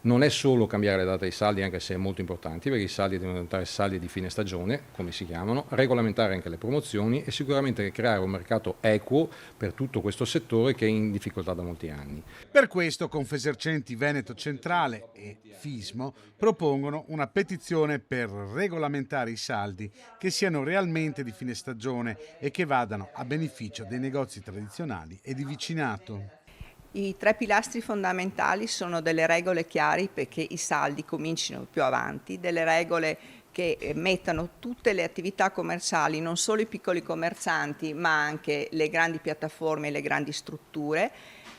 Non è solo cambiare la data dei saldi, anche se è molto importante, perché i saldi devono diventare saldi di fine stagione, come si chiamano, regolamentare anche le promozioni e sicuramente creare un mercato equo per tutto questo settore che è in difficoltà da molti anni. Per questo Confesercenti Veneto Centrale e FISMO propongono una petizione per regolamentare i saldi che siano realmente di fine stagione e che vadano a beneficio dei negozi tradizionali e di vicinato. I tre pilastri fondamentali sono delle regole chiare perché i saldi comincino più avanti, delle regole che mettano tutte le attività commerciali, non solo i piccoli commercianti, ma anche le grandi piattaforme e le grandi strutture,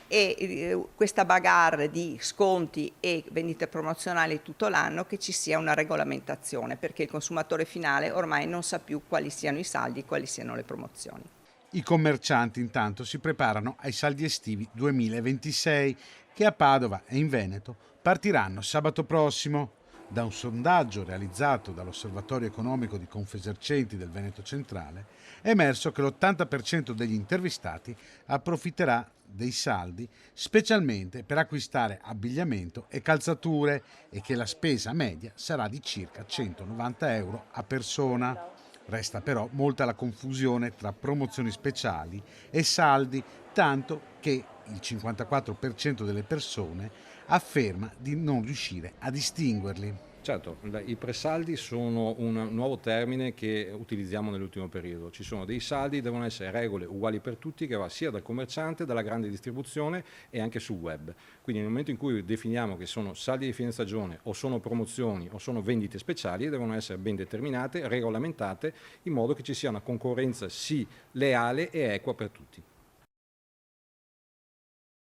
e questa bagarre di sconti e vendite promozionali tutto l'anno, che ci sia una regolamentazione, perché il consumatore finale ormai non sa più quali siano i saldi e quali siano le promozioni. I commercianti intanto si preparano ai saldi estivi 2026 che a Padova e in Veneto partiranno sabato prossimo. Da un sondaggio realizzato dall'Osservatorio economico di Confesercenti del Veneto Centrale è emerso che l'80% degli intervistati approfitterà dei saldi specialmente per acquistare abbigliamento e calzature e che la spesa media sarà di circa 190 euro a persona. Resta però molta la confusione tra promozioni speciali e saldi, tanto che il 54% delle persone afferma di non riuscire a distinguerli. Certo, i presaldi sono un nuovo termine che utilizziamo nell'ultimo periodo. Ci sono dei saldi, devono essere regole uguali per tutti, che va sia dal commerciante, dalla grande distribuzione e anche sul web. Quindi nel momento in cui definiamo che sono saldi di fine stagione o sono promozioni o sono vendite speciali, devono essere ben determinate, regolamentate, in modo che ci sia una concorrenza sì leale e equa per tutti.